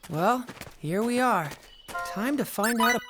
Well, here we are. Time to find out.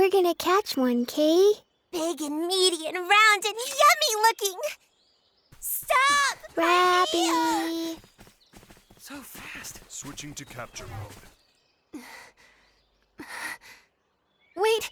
we're gonna catch one, Kay. Big and meaty and round and yummy looking. Stop! Rabby! So fast. Switching to capture mode. Wait.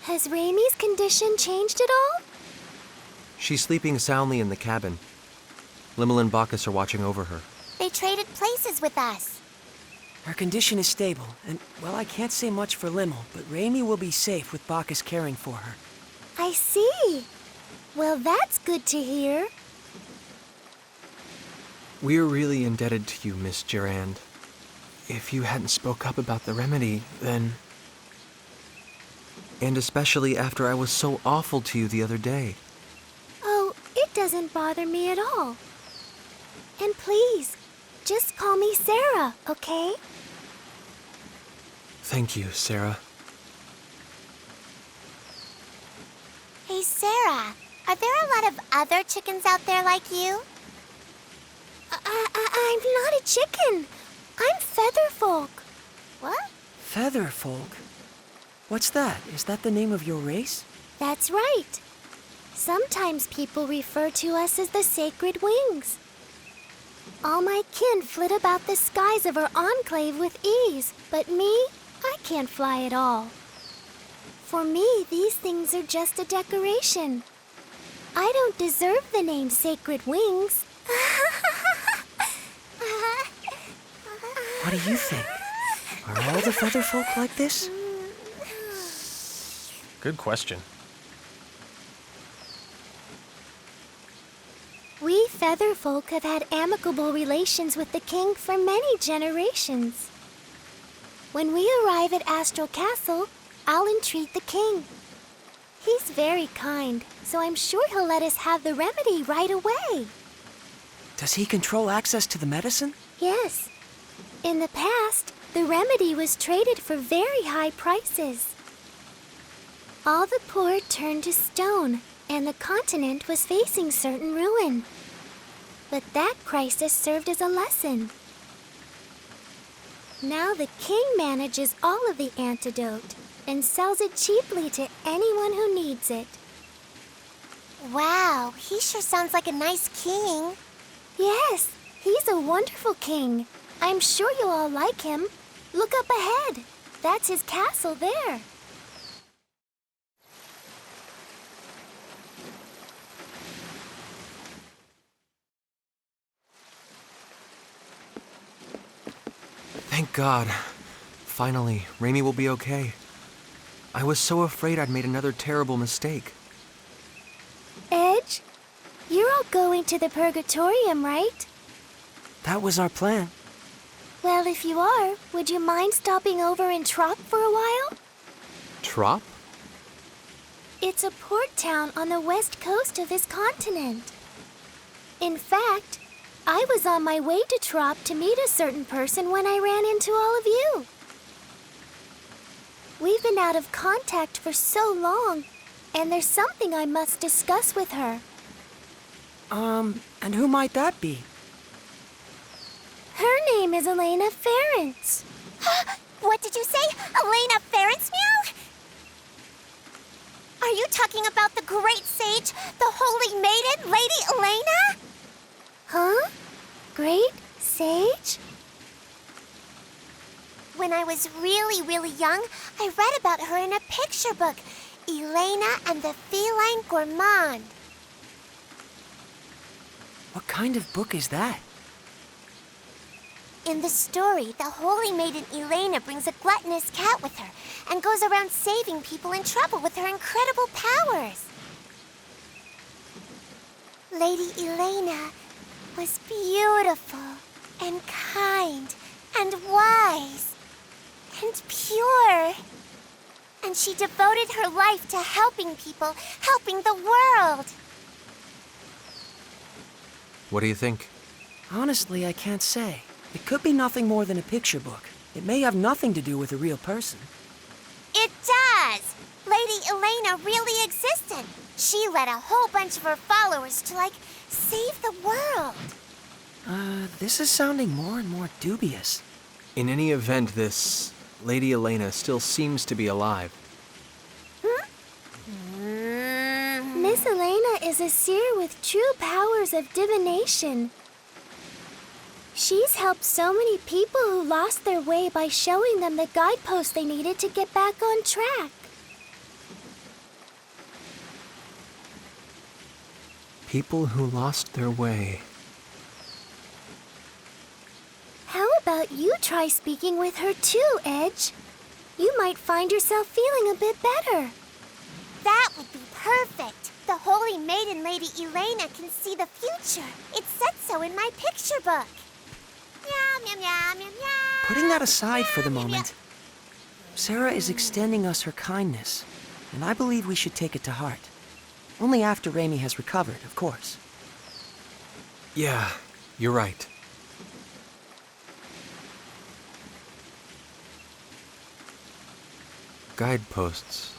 Has Ramie's condition changed at all? She's sleeping soundly in the cabin. Limmel and Bacchus are watching over her. They traded places with us. Her condition is stable, and, well, I can't say much for Limmel, but Ramie will be safe with Bacchus caring for her. I see. Well, that's good to hear. We're really indebted to you, Miss Durand. If you hadn't spoke up about the remedy, then... And especially after I was so awful to you the other day. Oh, it doesn't bother me at all. And please, just call me Sarah, okay? Thank you, Sarah. Hey, Sarah, are there a lot of other chickens out there like you? I'm not a chicken. I'm Featherfolk. What? Featherfolk? What's that? Is that the name of your race? That's right. Sometimes people refer to us as the Sacred Wings. All my kin flit about the skies of our enclave with ease, but me, I can't fly at all. For me, these things are just a decoration. I don't deserve the name Sacred Wings. What do you think? Are all the Featherfolk like this? Good question. We Featherfolk have had amicable relations with the king for many generations. When we arrive at Astral Castle, I'll entreat the king. He's very kind, so I'm sure he'll let us have the remedy right away. Does he control access to the medicine? Yes. In the past, the remedy was traded for very high prices. All the poor turned to stone, and the continent was facing certain ruin. But that crisis served as a lesson. Now the king manages all of the antidote and sells it cheaply to anyone who needs it. Wow, he sure sounds like a nice king. Yes, he's a wonderful king. I'm sure you'll all like him. Look up ahead. That's his castle there. Thank God. Finally, Raimi will be okay. I was so afraid I'd made another terrible mistake. Edge, you're all going to the Purgatorium, right? That was our plan. Well, if you are, would you mind stopping over in Trop for a while? Trop? It's a port town on the west coast of this continent. In fact, I was on my way to Trop to meet a certain person when I ran into all of you. We've been out of contact for so long, and there's something I must discuss with her. And who might that be? Her name is Elena Ference. What did you say? Elena Ference, meow? Are you talking about the great sage, the holy maiden, Lady Elena? Huh? Great Sage? When I was really, really young, I read about her in a picture book, Elena and the Feline Gourmand. What kind of book is that? In the story, the holy maiden Elena brings a gluttonous cat with her and goes around saving people in trouble with her incredible powers. Lady Elena was beautiful and kind and wise and pure. And she devoted her life to helping people, helping the world. What do you think? Honestly, I can't say. It could be nothing more than a picture book. It may have nothing to do with a real person. It does! Lady Elena really existed. She led a whole bunch of her followers to, save the world. This is sounding more and more dubious. In any event, this Lady Elena still seems to be alive. Miss Elena is a seer with true powers of divination. She's helped so many people who lost their way by showing them the guideposts they needed to get back on track. People who lost their way. How about you try speaking with her too, Edge? You might find yourself feeling a bit better. That would be perfect. The holy maiden Lady Elena can see the future. It said so in my picture book. Meow, meow, meow, meow, meow. Putting that aside for the Meow, meow, moment, Sarah is extending us her kindness, and I believe we should take it to heart. Only after Raimi has recovered, of course. Yeah, you're right. Guideposts.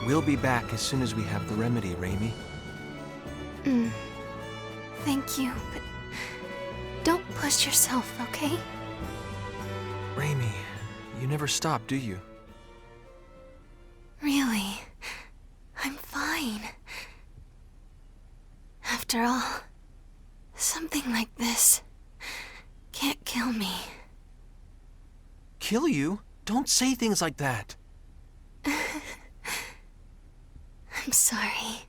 We'll be back as soon as we have the remedy, Raimi. Thank you, but don't push yourself, okay? Raimi, you never stop, do you? Really, I'm fine. After all, something like this can't kill me. Kill you? Don't say things like that. I'm sorry.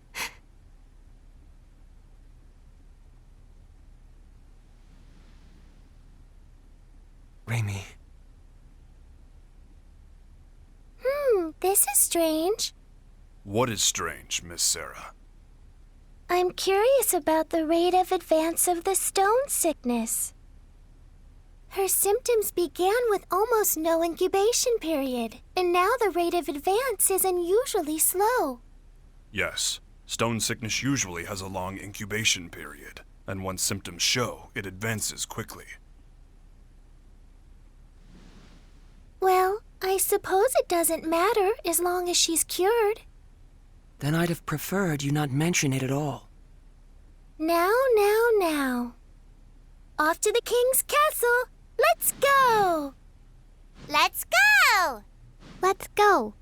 Raimi, This is strange. What is strange, Miss Sarah? I'm curious about the rate of advance of the stone sickness. Her symptoms began with almost no incubation period, and now the rate of advance is unusually slow. Yes, stone sickness usually has a long incubation period, and once symptoms show, it advances quickly. Well, I suppose it doesn't matter as long as she's cured. Then I'd have preferred you not mention it at all. Now. Off to the king's castle! Let's go! Let's go! Let's go.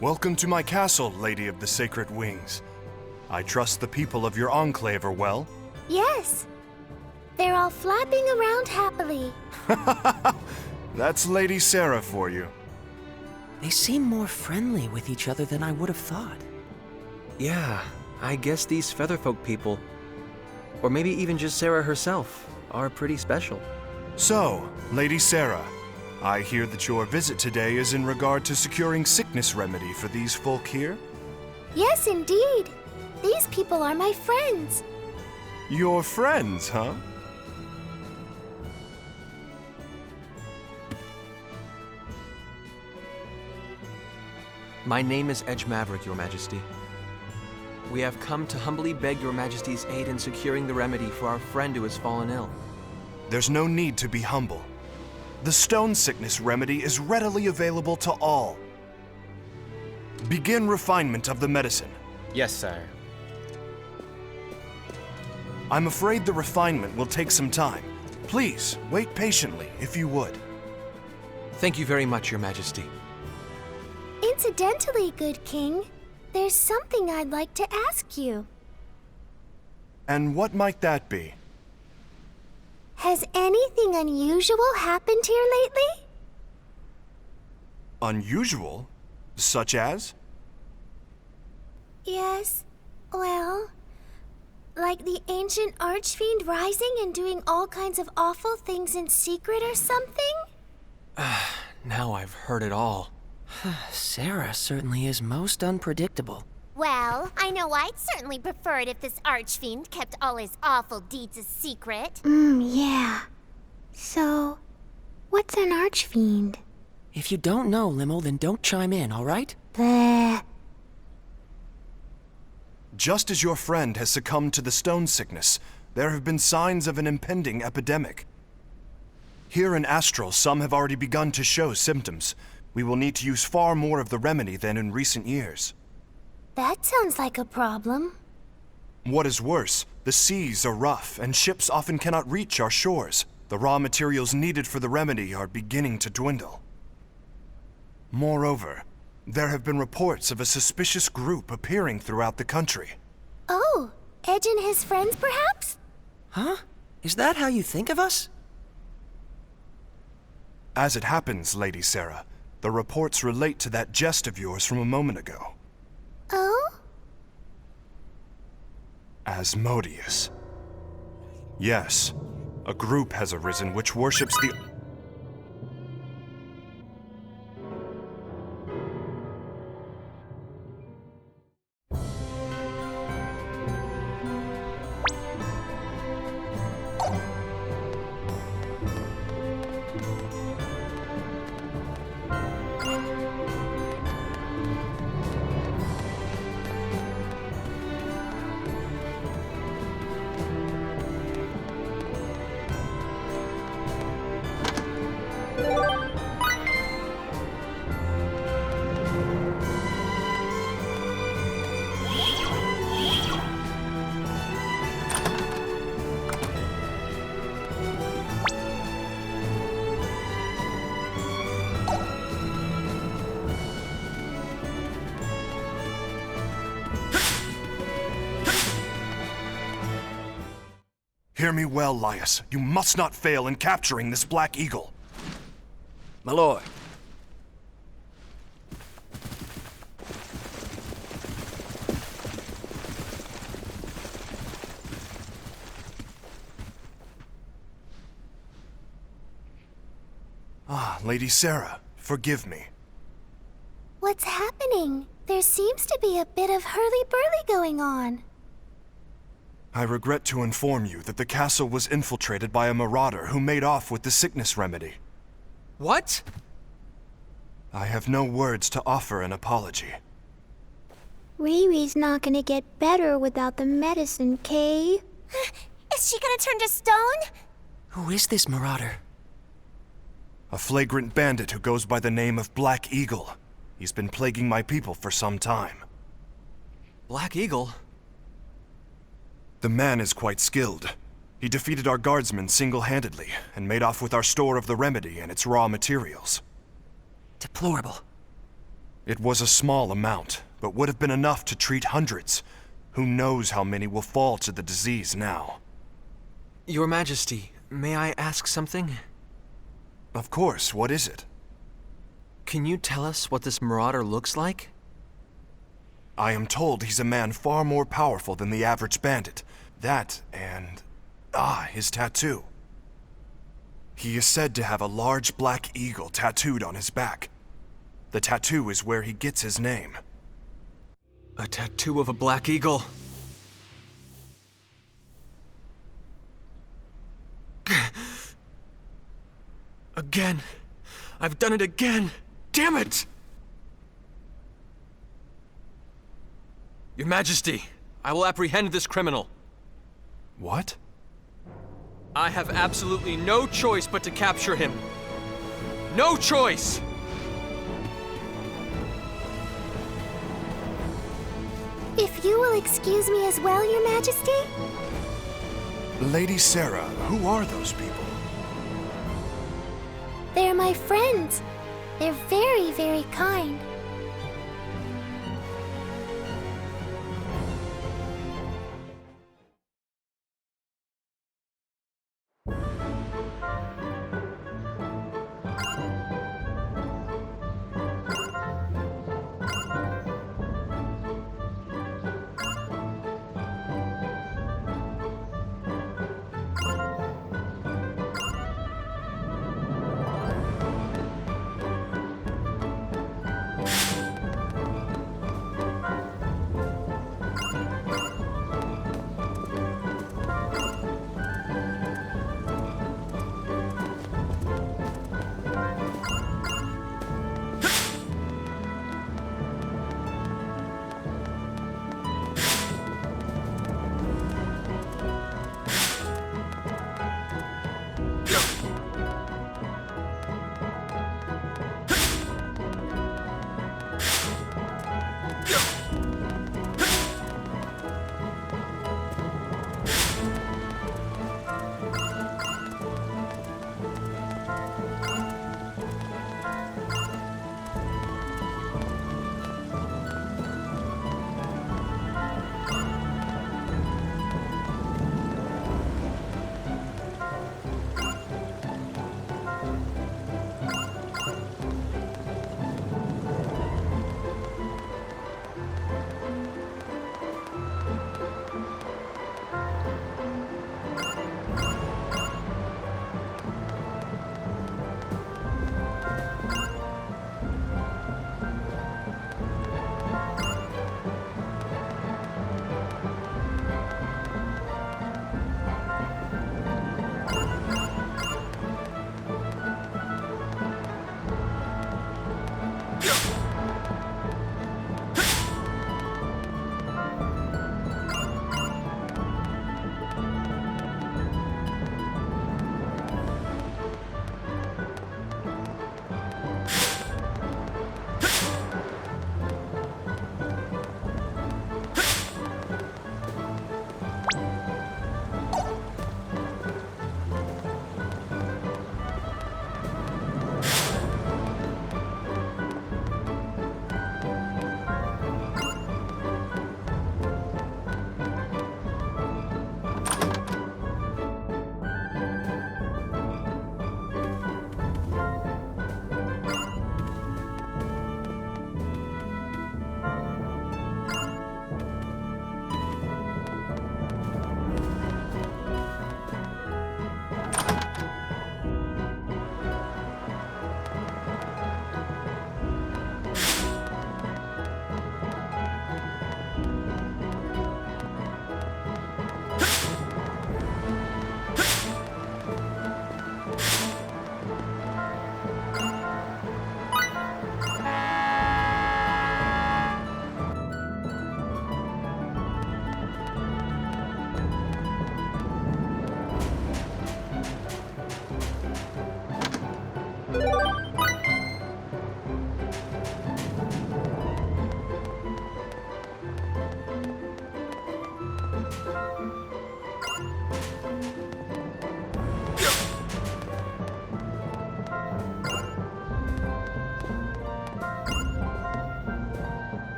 Welcome to my castle, Lady of the Sacred Wings. I trust the people of your enclave are well. Yes. They're all flapping around happily. That's Lady Sarah for you. They seem more friendly with each other than I would have thought. Yeah, I guess these Featherfolk people, or maybe even just Sarah herself, are pretty special. So, Lady Sarah, I hear that your visit today is in regard to securing sickness remedy for these folk here? Yes, indeed. These people are my friends. You're friends, huh? My name is Edge Maverick, Your Majesty. We have come to humbly beg Your Majesty's aid in securing the remedy for our friend who has fallen ill. There's no need to be humble. The stone sickness remedy is readily available to all. Begin refinement of the medicine. Yes, sire. I'm afraid the refinement will take some time. Please, wait patiently, if you would. Thank you very much, Your Majesty. Incidentally, good king, there's something I'd like to ask you. And what might that be? Has anything unusual happened here lately? Unusual? Such as? Yes, well, like the ancient archfiend rising and doing all kinds of awful things in secret or something? Now I've heard it all. Sarah certainly is most unpredictable. Well, I know I'd certainly prefer it if this archfiend kept all his awful deeds a secret. Yeah. So, what's an archfiend? If you don't know, Limo, then don't chime in, all right? Bleh. Just as your friend has succumbed to the stone sickness, there have been signs of an impending epidemic. Here in Astral, some have already begun to show symptoms. We will need to use far more of the remedy than in recent years. That sounds like a problem. What is worse, the seas are rough and ships often cannot reach our shores. The raw materials needed for the remedy are beginning to dwindle. Moreover, there have been reports of a suspicious group appearing throughout the country. Oh, Edge and his friends, perhaps? Huh? Is that how you think of us? As it happens, Lady Sarah, the reports relate to that jest of yours from a moment ago. Oh? Asmodeus. Yes, a group has arisen which worships the... Hear me well, Laius. You must not fail in capturing this Black Eagle. My lord. Ah, Lady Sarah, forgive me. What's happening? There seems to be a bit of hurly-burly going on. I regret to inform you that the castle was infiltrated by a marauder who made off with the sickness remedy. What? I have no words to offer an apology. Riri's not gonna get better without the medicine, Kay. Is she gonna turn to stone? Who is this marauder? A flagrant bandit who goes by the name of Black Eagle. He's been plaguing my people for some time. Black Eagle? The man is quite skilled. He defeated our guardsmen single-handedly and made off with our store of the remedy and its raw materials. Deplorable. It was a small amount, but would have been enough to treat hundreds. Who knows how many will fall to the disease now? Your Majesty, may I ask something? Of course, what is it? Can you tell us what this marauder looks like? I am told he's a man far more powerful than the average bandit. That and... his tattoo. He is said to have a large black eagle tattooed on his back. The tattoo is where he gets his name. A tattoo of a black eagle. Again. I've done it again. Damn it! Your Majesty, I will apprehend this criminal. What? I have absolutely no choice but to capture him. No choice! If you will excuse me as well, Your Majesty? Lady Sarah, who are those people? They're my friends. They're very, very kind.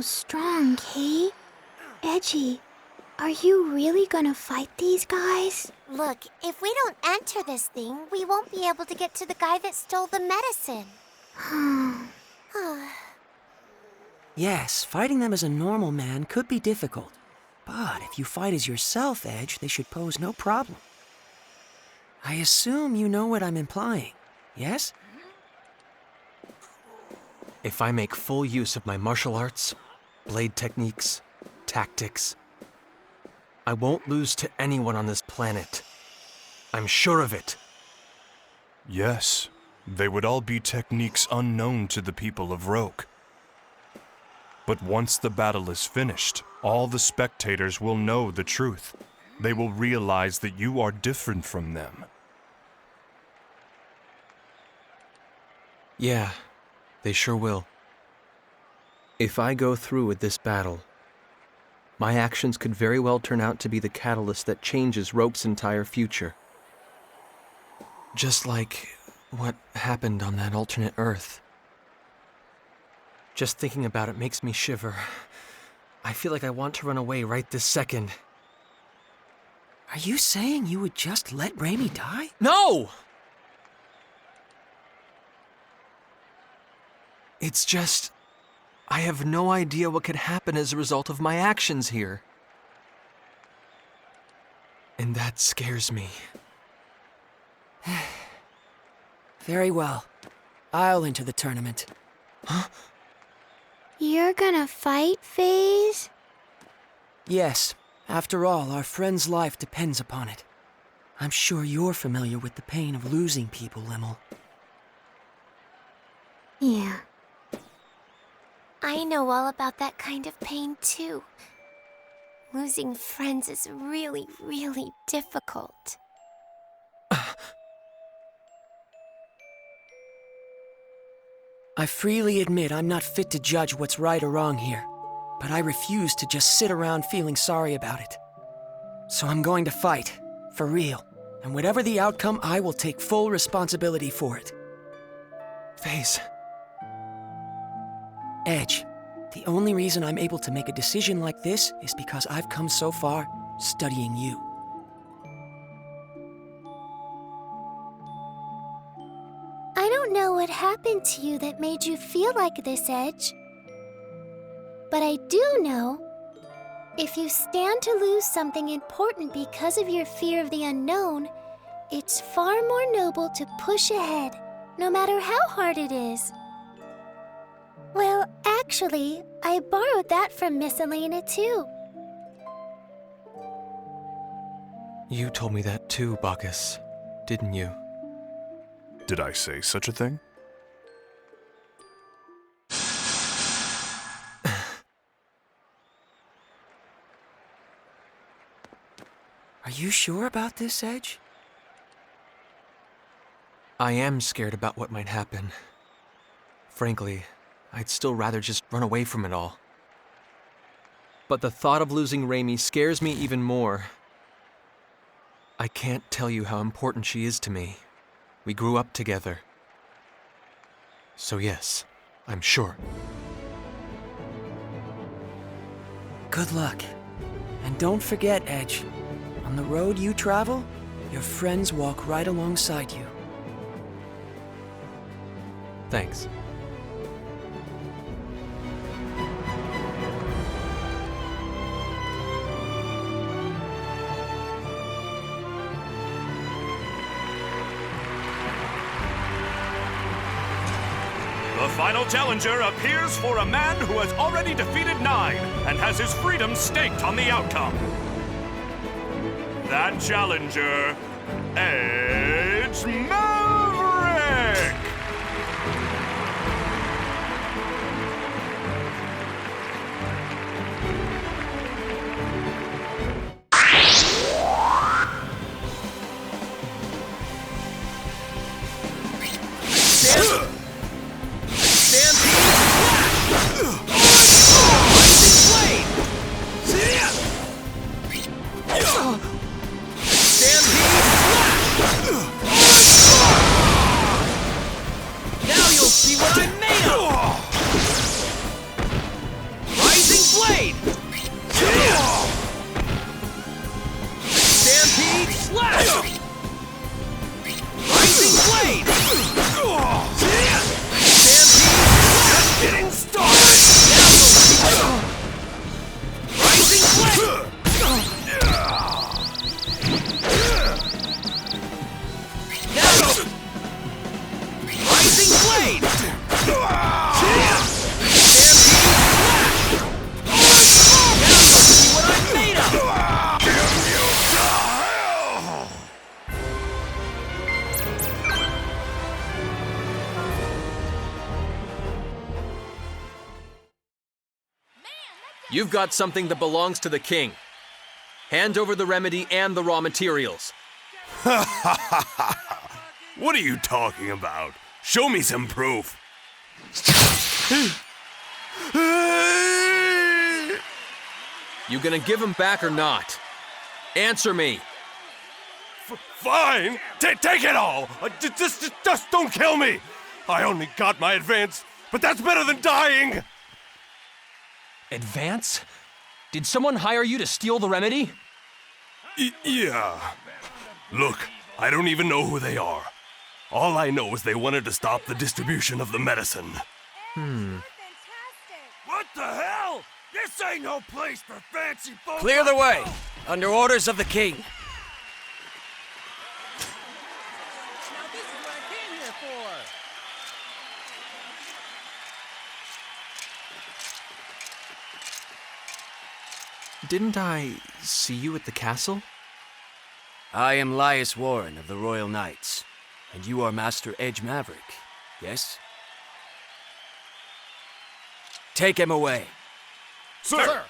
strong, Kate. Edgy, are you really gonna fight these guys? Look, if we don't enter this thing, we won't be able to get to the guy that stole the medicine. Yes, fighting them as a normal man could be difficult. But if you fight as yourself, Edge, they should pose no problem. I assume you know what I'm implying, yes? If I make full use of my martial arts, blade techniques, tactics, I won't lose to anyone on this planet. I'm sure of it. Yes, they would all be techniques unknown to the people of Roke. But once the battle is finished, all the spectators will know the truth. They will realize that you are different from them. Yeah, they sure will. If I go through with this battle, my actions could very well turn out to be the catalyst that changes Roke's entire future. Just like what happened on that alternate Earth. Just thinking about it makes me shiver. I feel like I want to run away right this second. Are you saying you would just let Raimi die? No! It's just, I have no idea what could happen as a result of my actions here. And that scares me. Very well. I'll enter the tournament. Huh? You're gonna fight, FaZe? Yes. After all, our friend's life depends upon it. I'm sure you're familiar with the pain of losing people, Limmel. Yeah. I know all about that kind of pain, too. Losing friends is really, really difficult. I freely admit I'm not fit to judge what's right or wrong here, but I refuse to just sit around feeling sorry about it. So I'm going to fight, for real, and whatever the outcome, I will take full responsibility for it. FaZe. Edge, the only reason I'm able to make a decision like this is because I've come so far studying you. I don't know what happened to you that made you feel like this, Edge. But I do know, if you stand to lose something important because of your fear of the unknown, it's far more noble to push ahead, no matter how hard it is. Well, actually, I borrowed that from Miss Elena, too. You told me that too, Bacchus, didn't you? Did I say such a thing? Are you sure about this, Edge? I am scared about what might happen. Frankly, I'd still rather just run away from it all. But the thought of losing Raimi scares me even more. I can't tell you how important she is to me. We grew up together. So yes, I'm sure. Good luck. And don't forget, Edge, on the road you travel, your friends walk right alongside you. Thanks. The final challenger appears for a man who has already defeated 9 and has his freedom staked on the outcome. That challenger, Edge Maverick! You've got something that belongs to the king. Hand over the remedy and the raw materials. What are you talking about? Show me some proof. You gonna give him back or not? Answer me. Fine! Take it all! Just don't kill me! I only got my advance, but that's better than dying! Advance? Did someone hire you to steal the remedy? Yeah. Look, I don't even know who they are. All I know is they wanted to stop the distribution of the medicine. What the hell? This ain't no place for fancy folks! Clear the way! Under orders of the king. Didn't I see you at the castle? I am Lias Warren of the Royal Knights, and you are Master Edge Maverick, yes? Take him away. Sir!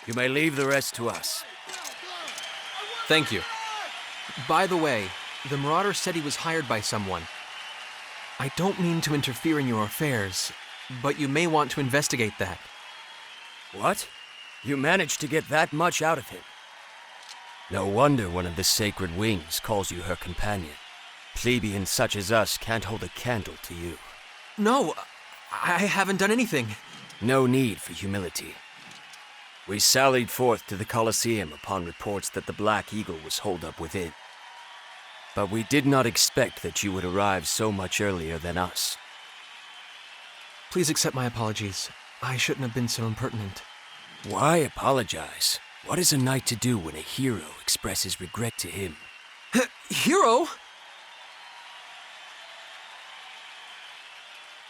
You may leave the rest to us. Thank you. By the way, the Marauder said he was hired by someone. I don't mean to interfere in your affairs, but you may want to investigate that. What? You managed to get that much out of him? No wonder one of the Sacred Wings calls you her companion. Plebeians such as us can't hold a candle to you. No, I haven't done anything. No need for humility. We sallied forth to the Colosseum upon reports that the Black Eagle was holed up within. But we did not expect that you would arrive so much earlier than us. Please accept my apologies. I shouldn't have been so impertinent. Why apologize? What is a knight to do when a hero expresses regret to him? Hero?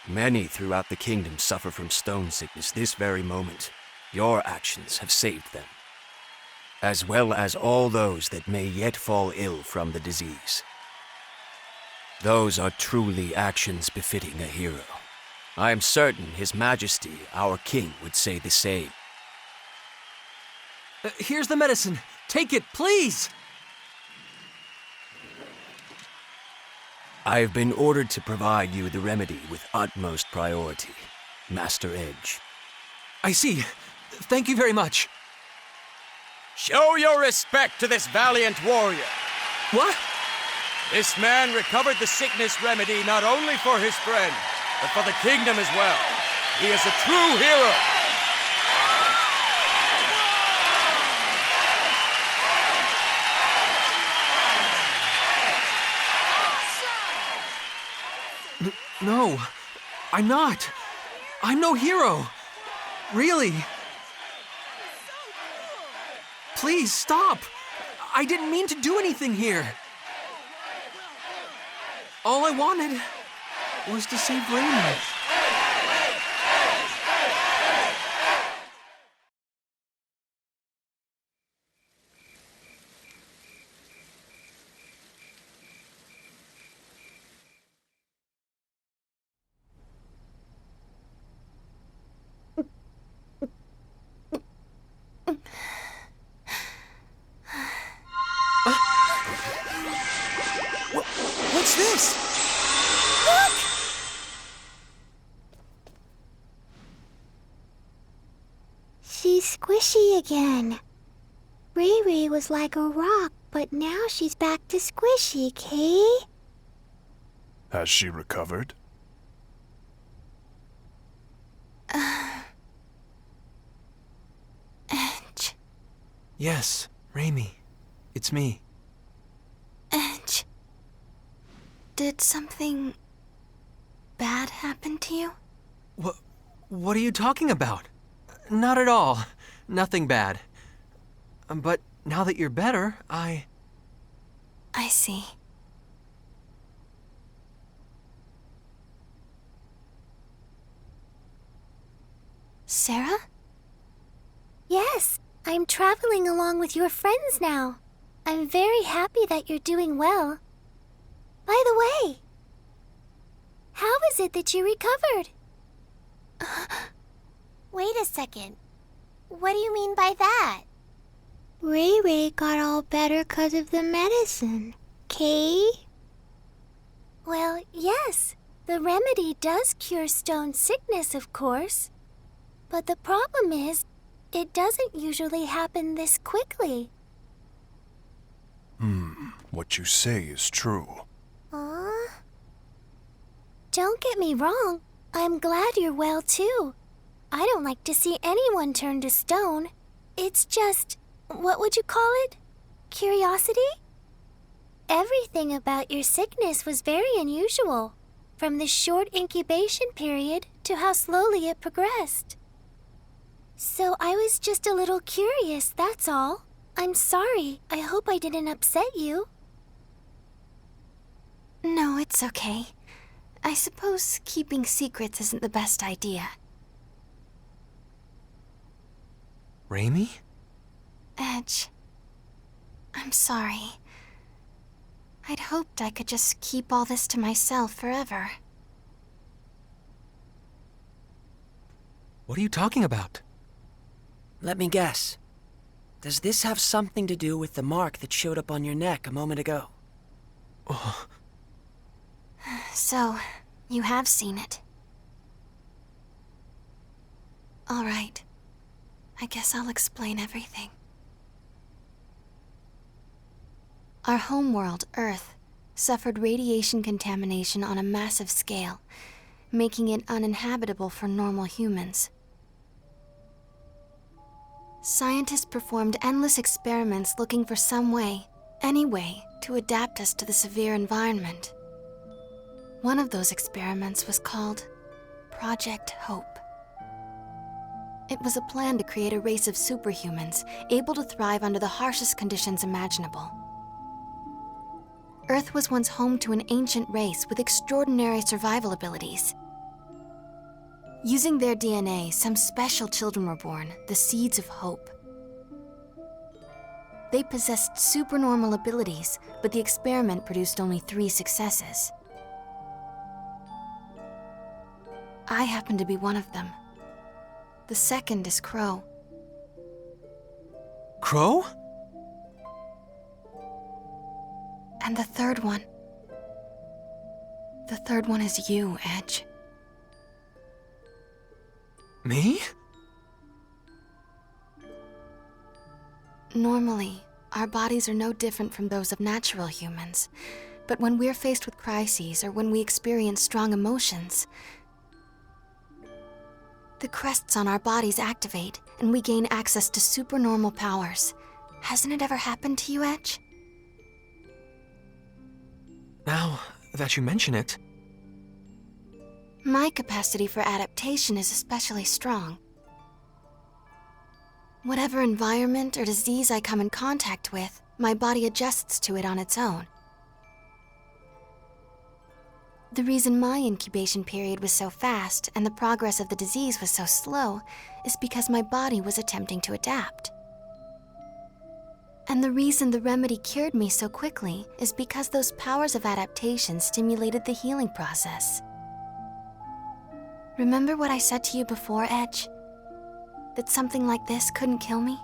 Many throughout the kingdom suffer from stone sickness this very moment. Your actions have saved them, as well as all those that may yet fall ill from the disease. Those are truly actions befitting a hero. I am certain His Majesty, our king, would say the same. Here's the medicine. Take it, please! I have been ordered to provide you the remedy with utmost priority, Master Edge. I see. Thank you very much. Show your respect to this valiant warrior. What? This man recovered the sickness remedy not only for his friend, but for the kingdom as well. He is a true hero. No, I'm not. I'm no hero. Really. Please stop. I didn't mean to do anything here. All I wanted was to save Raymond. What's this? She's squishy again. Ray was like a rock, but now she's back to squishy, Kay? Has she recovered? Edge. Yes, Raimi. It's me. Edge. Did something bad happen to you? What are you talking about? Not at all. Nothing bad. But now that you're better, I see. Sarah? Yes, I'm traveling along with your friends now. I'm very happy that you're doing well. By the way, how is it that you recovered? Wait a second. What do you mean by that? Ray Ray got all better because of the medicine, Kay? Well, yes. The remedy does cure stone sickness, of course. But the problem is, it doesn't usually happen this quickly. What you say is true. Don't get me wrong. I'm glad you're well, too. I don't like to see anyone turn to stone. It's just, what would you call it? Curiosity? Everything about your sickness was very unusual, from the short incubation period to how slowly it progressed. So I was just a little curious, that's all. I'm sorry. I hope I didn't upset you. No, it's okay. I suppose keeping secrets isn't the best idea. Raimi? Edge, I'm sorry. I'd hoped I could just keep all this to myself forever. What are you talking about? Let me guess. Does this have something to do with the mark that showed up on your neck a moment ago? So, you have seen it. All right. I guess I'll explain everything. Our homeworld, Earth, suffered radiation contamination on a massive scale, making it uninhabitable for normal humans. Scientists performed endless experiments looking for some way, any way, to adapt us to the severe environment. One of those experiments was called Project Hope. It was a plan to create a race of superhumans able to thrive under the harshest conditions imaginable. Earth was once home to an ancient race with extraordinary survival abilities. Using their DNA, some special children were born, the Seeds of Hope. They possessed supernormal abilities, but the experiment produced only 3 successes. I happen to be one of them. The second is Crow. Crow? And the third one is you, Edge. Me? Normally, our bodies are no different from those of natural humans. But when we're faced with crises or when we experience strong emotions, the crests on our bodies activate and we gain access to supernormal powers. Hasn't it ever happened to you, Edge? Now that you mention it, My capacity for adaptation is especially strong. Whatever environment or disease I come in contact with, my body adjusts to it on its own. The reason my incubation period was so fast and the progress of the disease was so slow is because my body was attempting to adapt. And the reason the remedy cured me so quickly is because those powers of adaptation stimulated the healing process. Remember what I said to you before, Edge? That something like this couldn't kill me?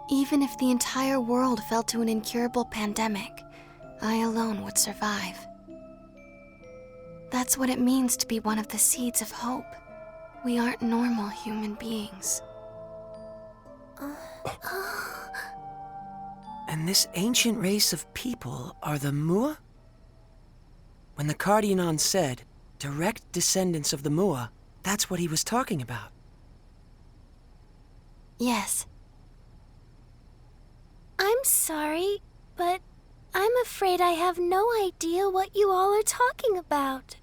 Even if the entire world fell to an incurable pandemic, I alone would survive. That's what it means to be one of the Seeds of Hope. We aren't normal human beings. And this ancient race of people are the Mua? When the Cardionon said, direct descendants of the Mua, that's what he was talking about. Yes. I'm sorry, but I'm afraid I have no idea what you all are talking about.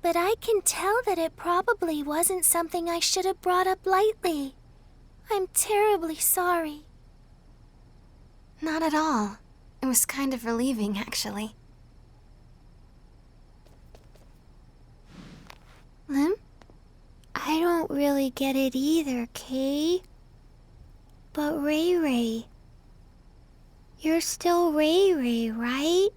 But I can tell that it probably wasn't something I should have brought up lightly. I'm terribly sorry. Not at all. It was kind of relieving, actually. Lim? I don't really get it either, Kay. But Ray Ray, you're still Ray Ray, right?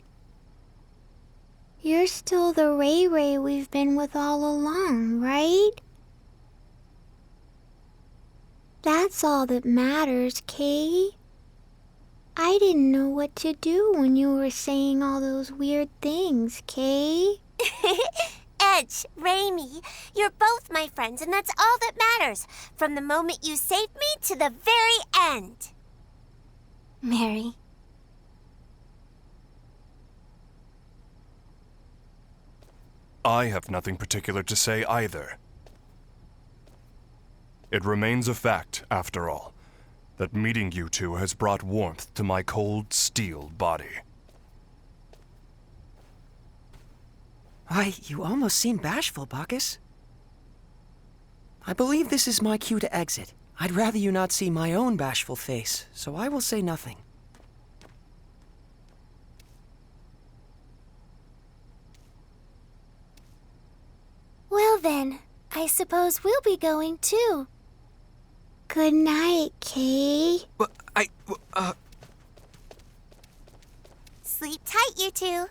You're still the Ray Ray we've been with all along, right? That's all that matters, Kay. I didn't know what to do when you were saying all those weird things, Kay. Edge, Raimi, you're both my friends, and that's all that matters. From the moment you saved me to the very end. Mary. I have nothing particular to say either. It remains a fact, after all, that meeting you two has brought warmth to my cold, steel body. Why, you almost seem bashful, Bacchus. I believe this is my cue to exit. I'd rather you not see my own bashful face, so I will say nothing. Well then, I suppose we'll be going too. Good night, Kay. But Sleep tight, you two.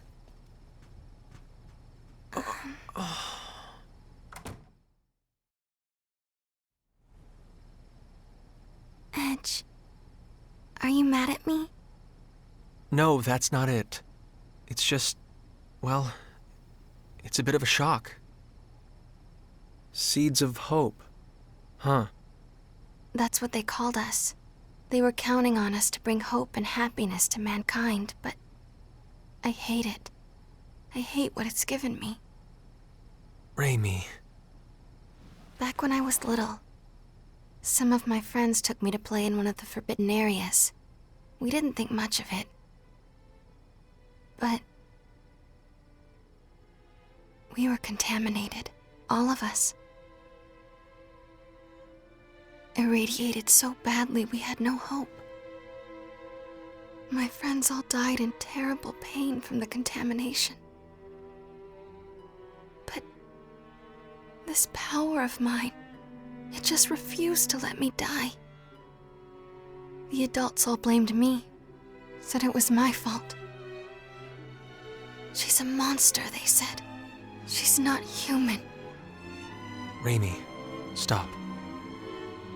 Edge, are you mad at me? No, that's not it. It's just, well, it's a bit of a shock. Seeds of hope. Huh. That's what they called us. They were counting on us to bring hope and happiness to mankind, but I hate it. I hate what it's given me. Raimi. Back when I was little, some of my friends took me to play in one of the forbidden areas. We didn't think much of it. But we were contaminated, all of us. Irradiated so badly we had no hope. My friends all died in terrible pain from the contamination. But this power of mine, it just refused to let me die. The adults all blamed me, said it was my fault. She's a monster, they said. She's not human. Raimi, stop.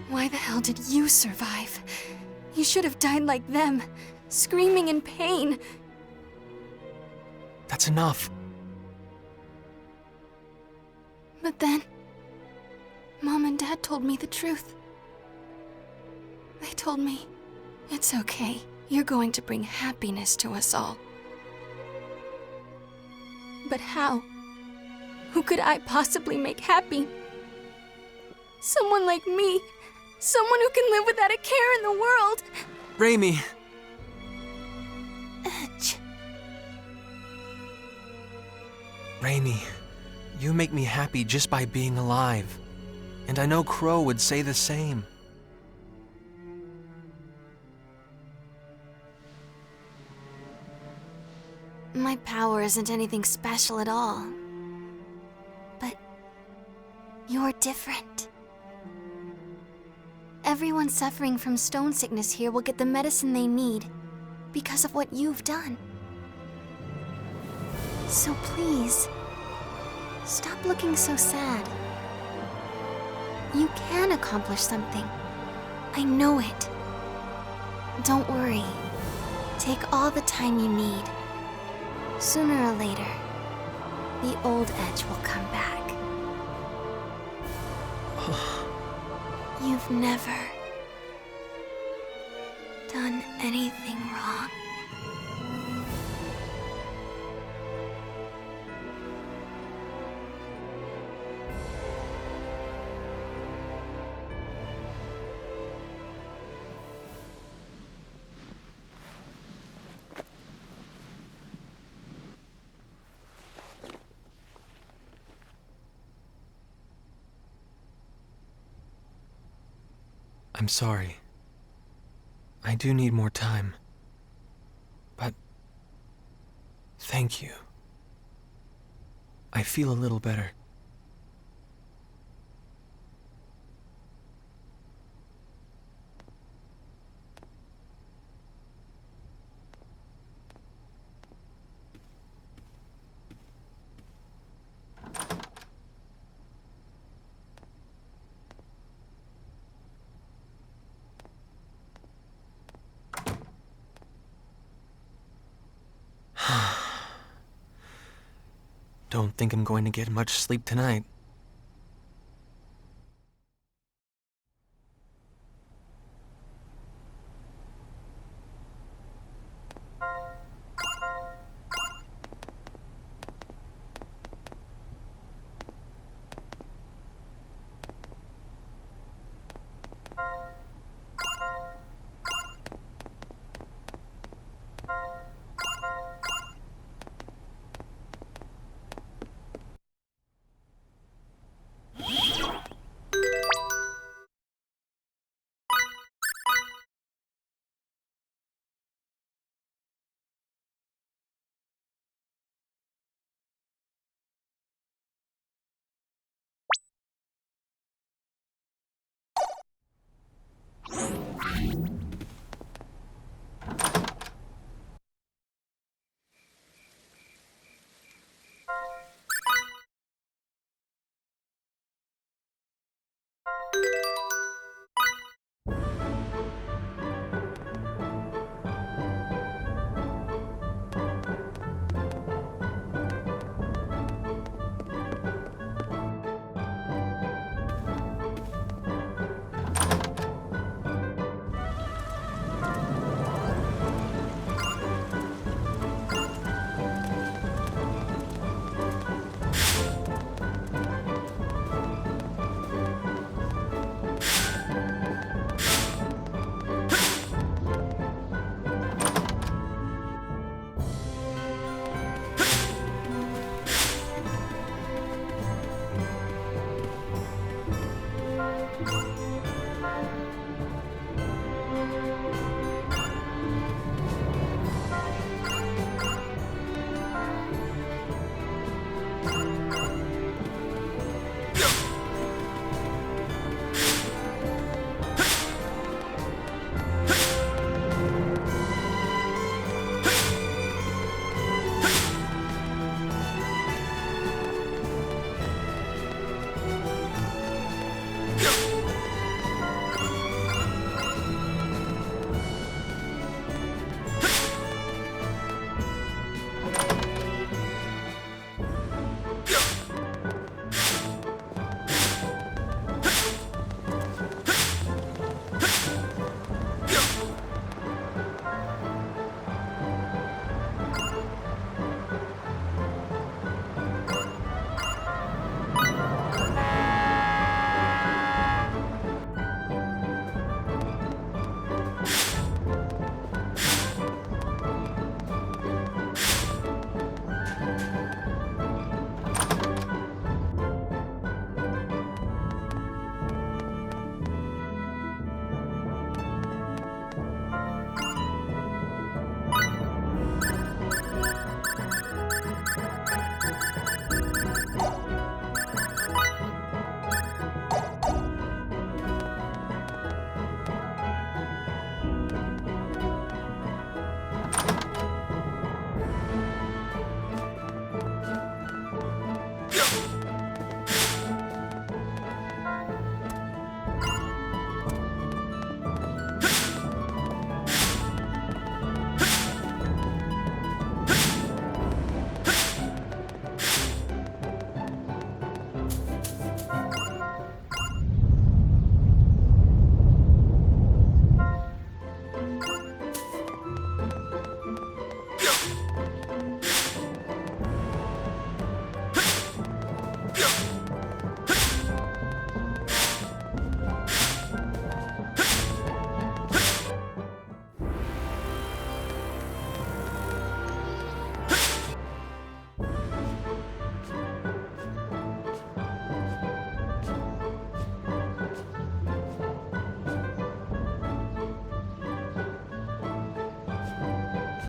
Why the hell did you survive? You should have died like them, screaming in pain. That's enough. But then, Mom and Dad told me the truth. They told me, it's okay, you're going to bring happiness to us all. But how? Who could I possibly make happy? Someone like me. Someone who can live without a care in the world. Raimi. Edge. Raimi, you make me happy just by being alive. And I know Crow would say the same. My power isn't anything special at all. But you're different. Everyone suffering from stone sickness here will get the medicine they need because of what you've done. So please, stop looking so sad. You can accomplish something. I know it. Don't worry. Take all the time you need. Sooner or later, the old Edge will come back. You've never done anything wrong. I'm sorry. I do need more time. But thank you. I feel a little better. don't think I'm going to get much sleep tonight.